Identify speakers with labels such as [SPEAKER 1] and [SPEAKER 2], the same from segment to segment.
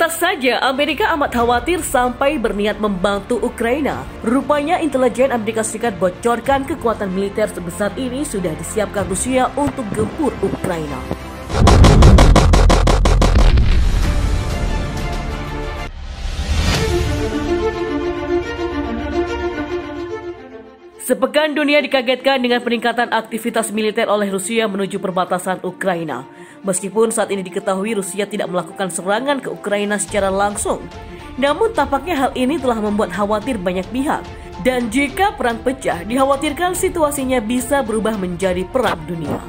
[SPEAKER 1] Pantas saja Amerika amat khawatir sampai berniat membantu Ukraina. Rupanya intelijen Amerika Serikat bocorkan kekuatan militer sebesar ini sudah disiapkan Rusia untuk gempur Ukraina. Sepekan dunia dikagetkan dengan peningkatan aktivitas militer oleh Rusia menuju perbatasan Ukraina. Meskipun saat ini diketahui Rusia tidak melakukan serangan ke Ukraina secara langsung, namun tampaknya hal ini telah membuat khawatir banyak pihak. Dan jika perang pecah, dikhawatirkan situasinya bisa berubah menjadi perang dunia.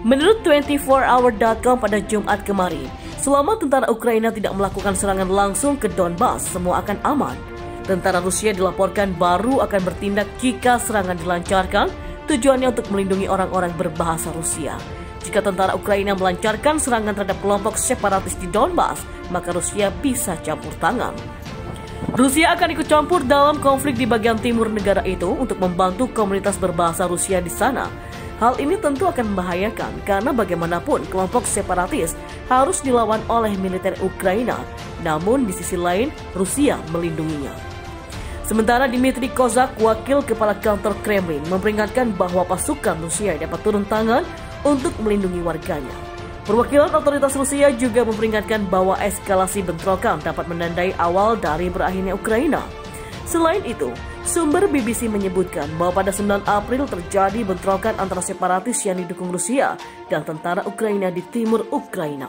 [SPEAKER 1] Menurut 24hour.com pada Jumat kemarin, selama tentara Ukraina tidak melakukan serangan langsung ke Donbas, semua akan aman. Tentara Rusia dilaporkan baru akan bertindak jika serangan dilancarkan, tujuannya untuk melindungi orang-orang berbahasa Rusia. Jika tentara Ukraina melancarkan serangan terhadap kelompok separatis di Donbas, maka Rusia bisa campur tangan. Rusia akan ikut campur dalam konflik di bagian timur negara itu untuk membantu komunitas berbahasa Rusia di sana. Hal ini tentu akan membahayakan karena bagaimanapun kelompok separatis harus dilawan oleh militer Ukraina. Namun di sisi lain, Rusia melindunginya. Sementara Dmitry Kozak, wakil kepala kantor Kremlin, memperingatkan bahwa pasukan Rusia dapat turun tangan untuk melindungi warganya. Perwakilan otoritas Rusia juga memperingatkan bahwa eskalasi bentrokan dapat menandai awal dari berakhirnya Ukraina. Selain itu, sumber BBC menyebutkan bahwa pada 9 April terjadi bentrokan antara separatis yang didukung Rusia dan tentara Ukraina di timur Ukraina.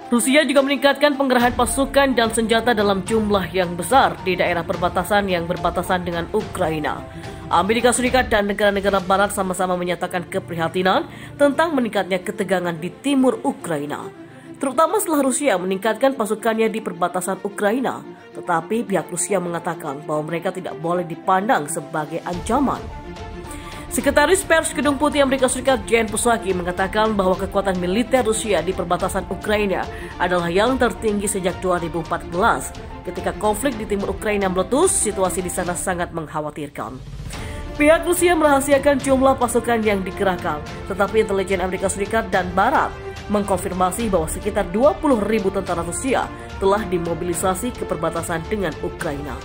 [SPEAKER 1] Rusia juga meningkatkan pengerahan pasukan dan senjata dalam jumlah yang besar di daerah perbatasan yang berbatasan dengan Ukraina. Amerika Serikat dan negara-negara barat sama-sama menyatakan keprihatinan tentang meningkatnya ketegangan di timur Ukraina, terutama setelah Rusia meningkatkan pasukannya di perbatasan Ukraina. Tetapi pihak Rusia mengatakan bahwa mereka tidak boleh dipandang sebagai ancaman. Sekretaris Pers Gedung Putih Amerika Serikat Jen Psaki mengatakan bahwa kekuatan militer Rusia di perbatasan Ukraina adalah yang tertinggi sejak 2014. Ketika konflik di timur Ukraina meletus, situasi di sana sangat mengkhawatirkan. Pihak Rusia merahasiakan jumlah pasukan yang dikerahkan, tetapi intelijen Amerika Serikat dan Barat mengkonfirmasi bahwa sekitar 20.000 tentara Rusia telah dimobilisasi ke perbatasan dengan Ukraina.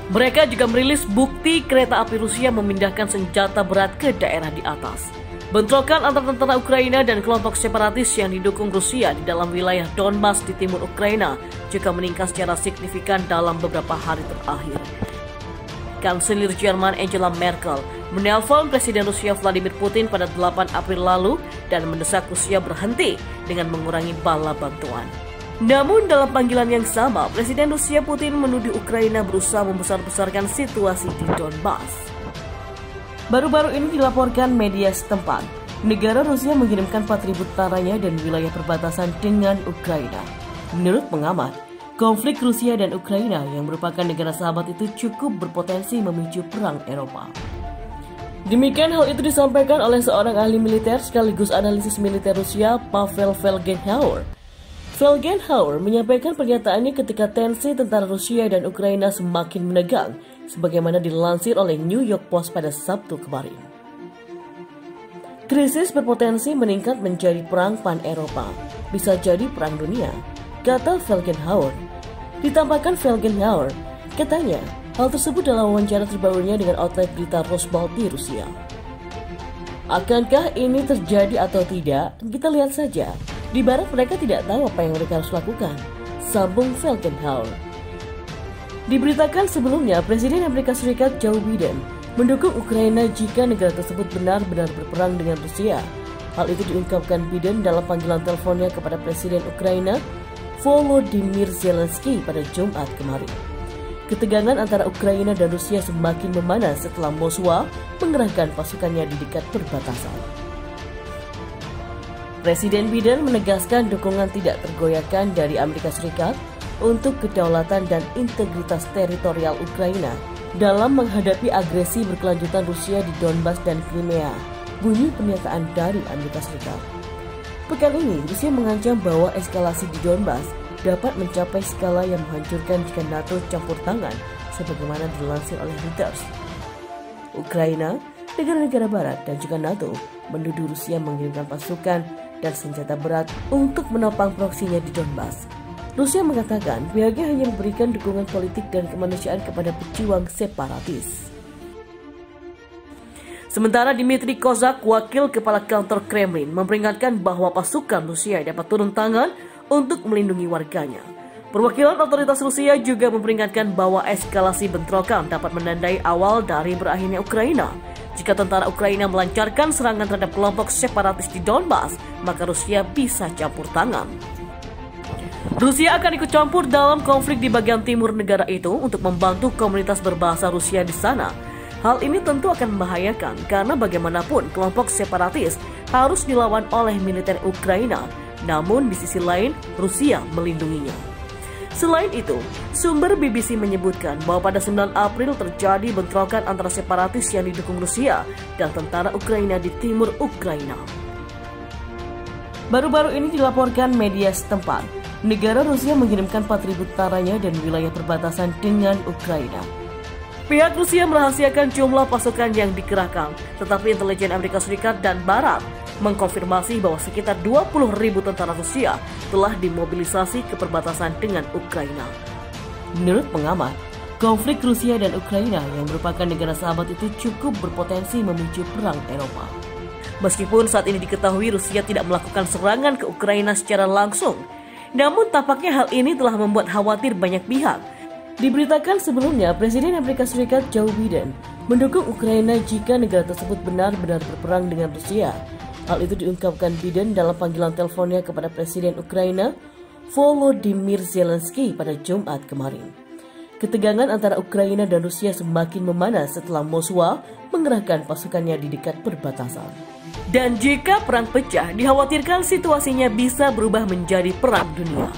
[SPEAKER 1] Mereka juga merilis bukti kereta api Rusia memindahkan senjata berat ke daerah di atas. Bentrokan antara tentara Ukraina dan kelompok separatis yang didukung Rusia di dalam wilayah Donbas di timur Ukraina juga meningkat secara signifikan dalam beberapa hari terakhir. Kanselir Jerman Angela Merkel menelpon Presiden Rusia Vladimir Putin pada 8 April lalu dan mendesak Rusia berhenti dengan mengurangi bala bantuan. Namun dalam panggilan yang sama, Presiden Rusia Putin menuduh Ukraina berusaha membesar-besarkan situasi di Donbas. Baru-baru ini dilaporkan media setempat, negara Rusia mengirimkan 4.000 tentaranya dan wilayah perbatasan dengan Ukraina. Menurut pengamat, konflik Rusia dan Ukraina yang merupakan negara sahabat itu cukup berpotensi memicu perang Eropa. Demikian hal itu disampaikan oleh seorang ahli militer sekaligus analisis militer Rusia, Pavel Felgenhauer. Felgenhauer menyampaikan pernyataannya ketika tensi tentara Rusia dan Ukraina semakin menegang, sebagaimana dilansir oleh New York Post pada Sabtu kemarin. Krisis berpotensi meningkat menjadi perang pan-Eropa, bisa jadi perang dunia, kata Felgenhauer. Ditambahkan Felgenhauer, katanya hal tersebut dalam wawancara terbarunya dengan outlet berita Rosbalt di Rusia. Akankah ini terjadi atau tidak? Kita lihat saja. Di barat mereka tidak tahu apa yang mereka harus lakukan, sambung Felgenhauer. Diberitakan sebelumnya, Presiden Amerika Serikat Joe Biden mendukung Ukraina jika negara tersebut benar-benar berperang dengan Rusia. Hal itu diungkapkan Biden dalam panggilan teleponnya kepada Presiden Ukraina Volodymyr Zelensky pada Jumat kemarin. Ketegangan antara Ukraina dan Rusia semakin memanas setelah Moskwa mengerahkan pasukannya di dekat perbatasan. Presiden Biden menegaskan dukungan tidak tergoyahkan dari Amerika Serikat untuk kedaulatan dan integritas teritorial Ukraina dalam menghadapi agresi berkelanjutan Rusia di Donbas dan Crimea, bunyi pernyataan dari Amerika Serikat. Pekan ini, Rusia mengancam bahwa eskalasi di Donbas dapat mencapai skala yang menghancurkan jika NATO campur tangan, sebagaimana dilansir oleh Reuters. Ukraina, negara-negara Barat, dan juga NATO menuduh Rusia mengirimkan pasukan dan senjata berat untuk menopang proksinya di Donbas. Rusia mengatakan pihaknya hanya memberikan dukungan politik dan kemanusiaan kepada pejuang separatis. Sementara Dmitry Kozak, wakil kepala kantor Kremlin, memperingatkan bahwa pasukan Rusia dapat turun tangan untuk melindungi warganya. Perwakilan otoritas Rusia juga memperingatkan bahwa eskalasi bentrokan dapat menandai awal dari berakhirnya Ukraina. Jika tentara Ukraina melancarkan serangan terhadap kelompok separatis di Donbas, maka Rusia bisa campur tangan. Rusia akan ikut campur dalam konflik di bagian timur negara itu untuk membantu komunitas berbahasa Rusia di sana. Hal ini tentu akan membahayakan karena bagaimanapun kelompok separatis harus dilawan oleh militer Ukraina, namun di sisi lain Rusia melindunginya. Selain itu, sumber BBC menyebutkan bahwa pada 9 April terjadi bentrokan antara separatis yang didukung Rusia dan tentara Ukraina di timur Ukraina. Baru-baru ini dilaporkan media setempat, negara Rusia mengirimkan 4.000 tentaranya dan wilayah perbatasan dengan Ukraina. Pihak Rusia merahasiakan jumlah pasukan yang dikerahkan, tetapi intelijen Amerika Serikat dan Barat mengkonfirmasi bahwa sekitar 20.000 tentara Rusia telah dimobilisasi ke perbatasan dengan Ukraina. Menurut pengamat, konflik Rusia dan Ukraina yang merupakan negara sahabat itu cukup berpotensi memicu perang Eropa. Meskipun saat ini diketahui Rusia tidak melakukan serangan ke Ukraina secara langsung, namun tampaknya hal ini telah membuat khawatir banyak pihak. Diberitakan sebelumnya, Presiden Amerika Serikat Joe Biden mendukung Ukraina jika negara tersebut benar-benar berperang dengan Rusia. Hal itu diungkapkan Biden dalam panggilan teleponnya kepada Presiden Ukraina Volodymyr Zelensky pada Jumat kemarin. Ketegangan antara Ukraina dan Rusia semakin memanas setelah Moskwa mengerahkan pasukannya di dekat perbatasan. Dan jika perang pecah, dikhawatirkan situasinya bisa berubah menjadi perang dunia.